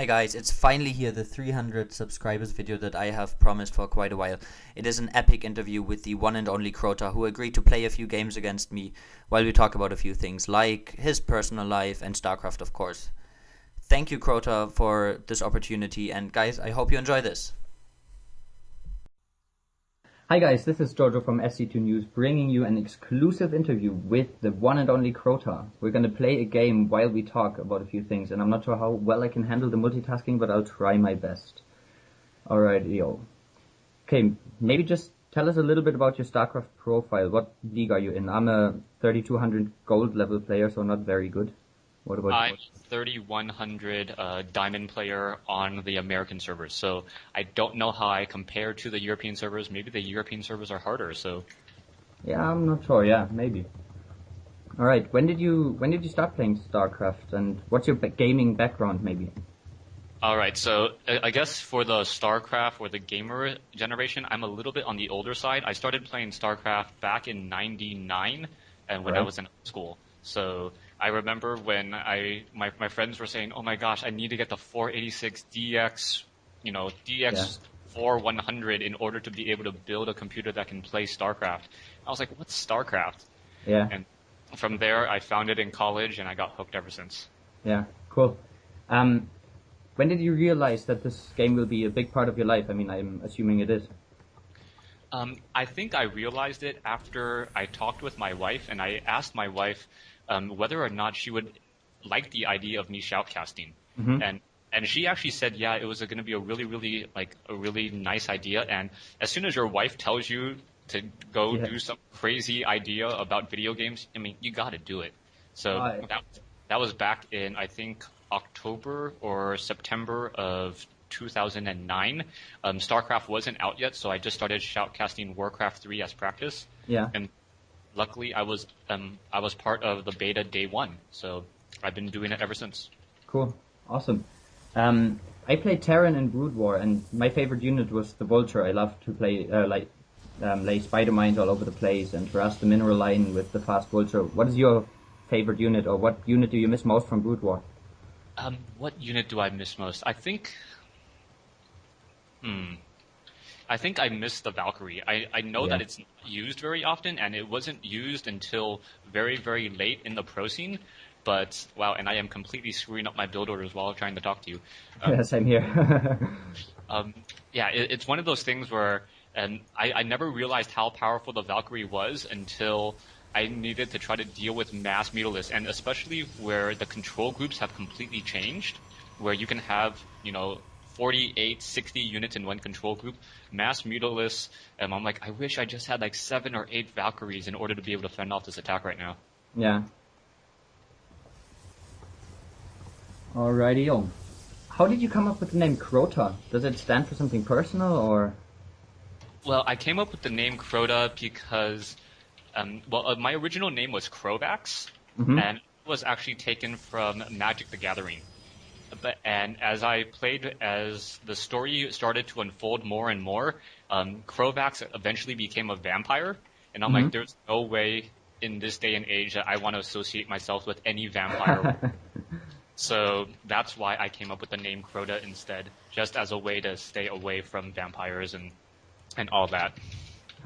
Hi guys, it's finally here, the 300 subscribers video that I have promised for quite a while. It is an epic interview with the one and only Crota, who agreed to play a few games against me while we talk about a few things, like his personal life and StarCraft, of course. Thank you, Crota, for this opportunity, and guys, I hope you enjoy this. Hi guys, this is Jojo from SC2News bringing you an exclusive interview with the one and only Crota. We're gonna play a game while we talk about a few things, and I'm not sure how well I can handle the multitasking, but I'll try my best. Alright, yo. Okay, maybe just tell us a little bit about your StarCraft profile. What league are you in? I'm a 3200 gold level player, so not very good. What about I'm 3100 diamond player on the American servers, so I don't know how I compare to the European servers. Maybe the European servers are harder, so... Yeah, I'm not sure, yeah, maybe. Alright, when did you start playing StarCraft, and what's your gaming background, maybe? Alright, so I guess for the StarCraft or the gamer generation, I'm a little bit on the older side. I started playing StarCraft back in '99 and when I was in school. So I remember when my friends were saying, "Oh my gosh, I need to get the 486 DX, DX 4100 in order to be able to build a computer that can play StarCraft." I was like, "What's StarCraft?" Yeah. And from there, I found it in college, and I got hooked ever since. Yeah, cool. When did you realize that this game will be a big part of your life? I mean, I'm assuming it is. I think I realized it after I talked with my wife, and I asked my wife whether or not she would like the idea of me shoutcasting. Mm-hmm. And she actually said, yeah, it was going to be a really nice idea. And as soon as your wife tells you to go do some crazy idea about video games, I mean, you got to do it. So that was back in, I think, October or September of 2009. StarCraft wasn't out yet, so I just started shoutcasting Warcraft 3 as practice. Yeah. And luckily, I was part of the beta day one, so I've been doing it ever since. Cool, awesome. I played Terran in Brood War, and my favorite unit was the Vulture. I love to play lay spider mines all over the place and harass the mineral line with the fast Vulture. What is your favorite unit, or what unit do you miss most from Brood War? What unit do I miss most? I think I miss the Valkyrie. I know that it's not used very often, and it wasn't used until very, very late in the pro scene. But, wow, and I am completely screwing up my build orders while trying to talk to you. Same here. It's one of those things where I never realized how powerful the Valkyrie was until I needed to try to deal with mass mutalists, and especially where the control groups have completely changed, where you can have, 48, 60 units in one control group, mass mutalists, and I'm like, I wish I just had like 7 or 8 Valkyries in order to be able to fend off this attack right now. Yeah. Alrighty. How did you come up with the name Crota? Does it stand for something personal, or? Well, I came up with the name Crota because, my original name was Crovax, and it was actually taken from Magic the Gathering. And as I played, as the story started to unfold more and more, Crovax eventually became a vampire, and I'm like, there's no way in this day and age that I want to associate myself with any vampire. So that's why I came up with the name Crota instead, just as a way to stay away from vampires and all that.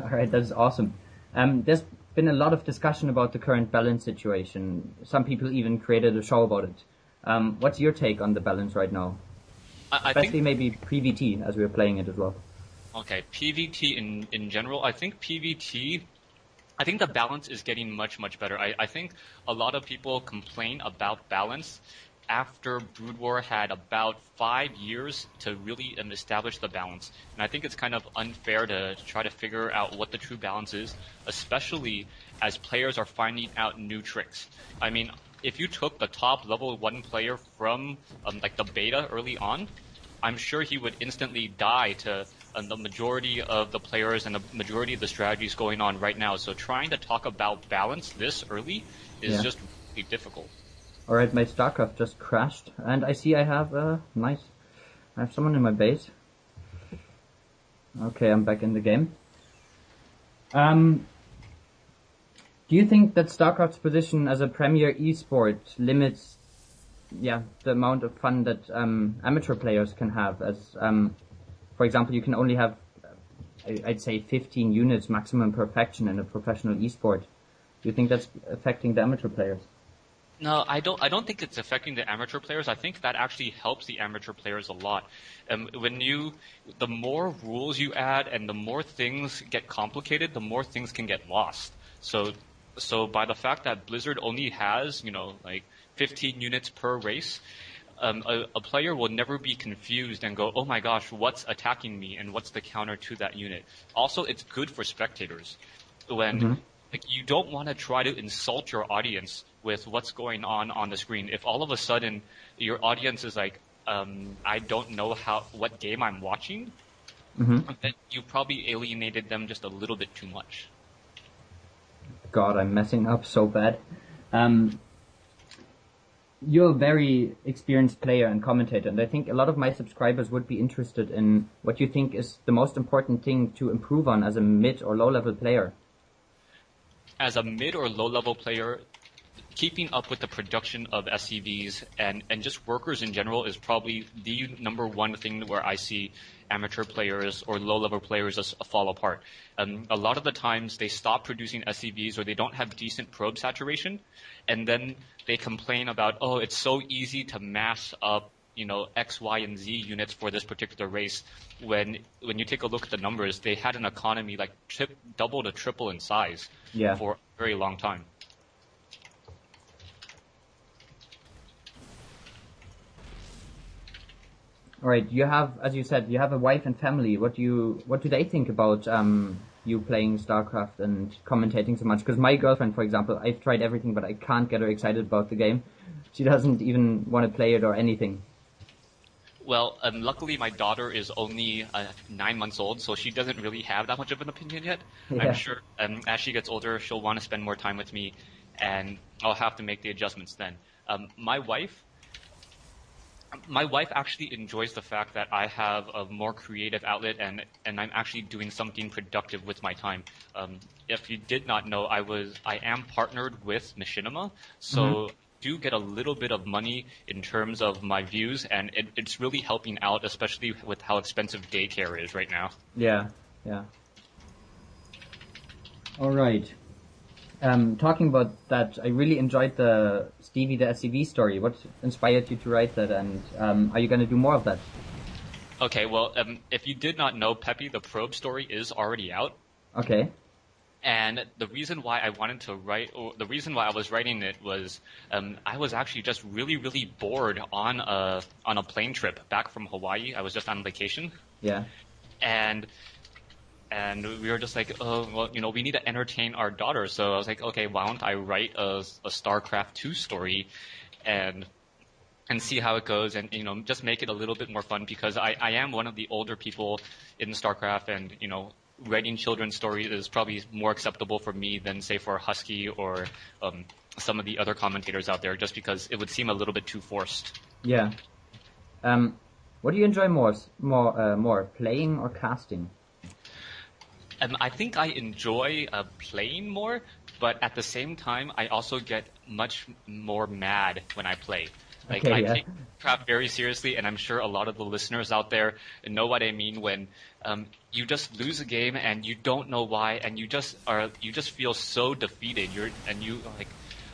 Alright, that's awesome. There's been a lot of discussion about the current balance situation. Some people even created a show about it. What's your take on the balance right now? Especially maybe PvT, as we were playing it as well. Okay, PvT in general, I think the balance is getting much, much better. I think a lot of people complain about balance after Brood War had about 5 years to really establish the balance. And I think it's kind of unfair to try to figure out what the true balance is, especially as players are finding out new tricks. I mean, if you took the top level 1 player from the beta early on, I'm sure he would instantly die to the majority of the players and the majority of the strategies going on right now. So trying to talk about balance this early is just really difficult. Alright, my StarCraft just crashed, and I see I have I have someone in my base. Okay, I'm back in the game. Do you think that StarCraft's position as a premier esport limits the amount of fun that amateur players can have. As for example, you can only have I'd say 15 units maximum perfection in a professional esport. Do you think that's affecting the amateur players? No, I don't think it's affecting the amateur players. I think that actually helps the amateur players a lot. The more rules you add and the more things get complicated, the more things can get lost. So by the fact that Blizzard only has, 15 units per race, a player will never be confused and go, oh my gosh, what's attacking me and what's the counter to that unit? Also, it's good for spectators when you don't want to try to insult your audience with what's going on the screen. If all of a sudden your audience is like, I don't know what game I'm watching, then you probably alienated them just a little bit too much. God, I'm messing up so bad. You're a very experienced player and commentator, and I think a lot of my subscribers would be interested in what you think is the most important thing to improve on as a mid or low-level player. As a mid or low-level player, keeping up with the production of SCVs and just workers in general is probably the number one thing where I see amateur players or low-level players just fall apart. A lot of the times they stop producing SCVs or they don't have decent probe saturation, and then they complain about, oh, it's so easy to mass up, X, Y, and Z units for this particular race. When you take a look at the numbers, they had an economy like double to triple in size for a very long time. All right, you have, as you said, you have a wife and family. What do they think about you playing StarCraft and commentating so much? Because my girlfriend, for example, I've tried everything, but I can't get her excited about the game. She doesn't even want to play it or anything. Well, luckily my daughter is only 9 months old, so she doesn't really have that much of an opinion yet. Yeah. I'm sure as she gets older, she'll want to spend more time with me, and I'll have to make the adjustments then. My wife actually enjoys the fact that I have a more creative outlet and I'm actually doing something productive with my time. If you did not know, I am partnered with Machinima, so do get a little bit of money in terms of my views, and it's really helping out, especially with how expensive daycare is right now. Yeah. All right. Talking about that, I really enjoyed the Stevie the SCV story. What inspired you to write that, and are you going to do more of that? Okay, well, if you did not know, Peppy the Probe story is already out. Okay. And the reason why I wanted to write, or the reason why I was writing it was, I was actually just really, really bored on a plane trip back from Hawaii. I was just on vacation. Yeah. And we were just like, oh, well, we need to entertain our daughter. So I was like, okay, why don't I write a StarCraft II story and see how it goes, and just make it a little bit more fun, because I am one of the older people in StarCraft, and writing children's stories is probably more acceptable for me than, say, for Husky or some of the other commentators out there, just because it would seem a little bit too forced. Yeah. What do you enjoy more, playing or casting? I think I enjoy playing more, but at the same time, I also get much more mad when I play. I take StarCraft very seriously, and I'm sure a lot of the listeners out there know what I mean when you just lose a game and you don't know why, and you just feel so defeated. You're like,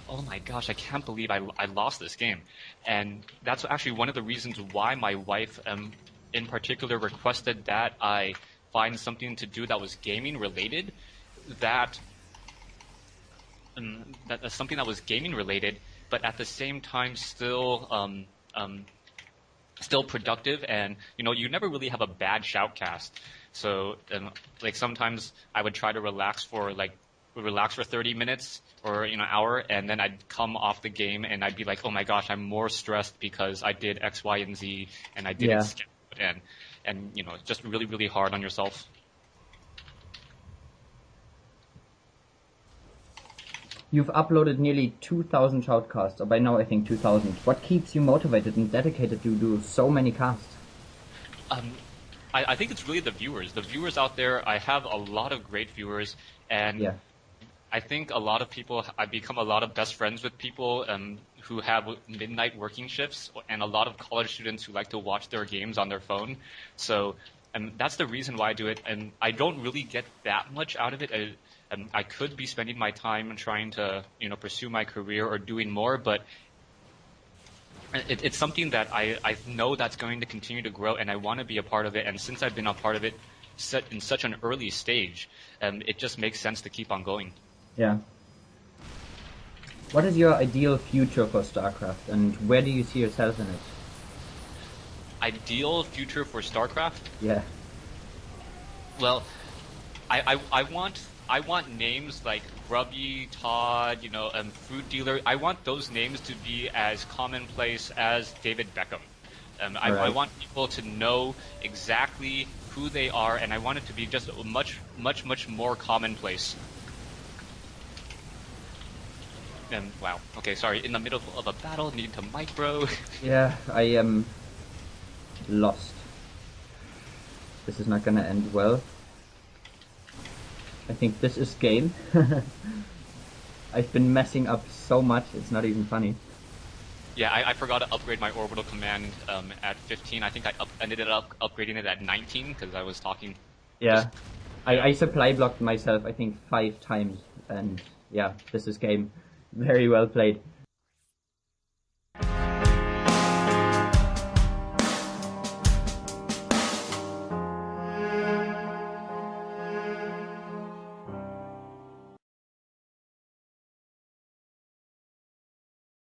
oh my gosh, I can't believe I lost this game. And that's actually one of the reasons why my wife in particular requested that I find something to do that was gaming related, something that was gaming related, but at the same time still productive, and you never really have a bad shoutcast. So like sometimes I would try to relax for 30 minutes or an hour, and then I'd come off the game and I'd be like, oh my gosh, I'm more stressed because I did X, Y, and Z, and I didn't skip it, and it's just really, really hard on yourself. You've uploaded nearly 2,000 shoutcasts, or by now I think 2,000. What keeps you motivated and dedicated to do so many casts? I think it's really the viewers. The viewers out there, I have a lot of great viewers, and I think a lot of people, I've become a lot of best friends with people who have midnight working shifts and a lot of college students who like to watch their games on their phone. So that's the reason why I do it. And I don't really get that much out of it. I could be spending my time trying to, pursue my career or doing more, but it's something that I know that's going to continue to grow, and I want to be a part of it. And since I've been a part of it in such an early stage, it just makes sense to keep on going. Yeah. What is your ideal future for StarCraft, and where do you see yourself in it? Ideal future for StarCraft? Yeah. Well, I want names like Grubby, Todd, Fruit Dealer. I want those names to be as commonplace as David Beckham. I want people to know exactly who they are, and I want it to be just much more commonplace. Wow. Okay, sorry. In the middle of a battle, need to micro. Yeah, I am lost. This is not gonna end well. I think this is game. I've been messing up so much, it's not even funny. Yeah, I forgot to upgrade my orbital command at 15. I think I ended up upgrading it at 19 because I was talking. Yeah, I supply blocked myself I think 5 times, and yeah, this is game. Very well played.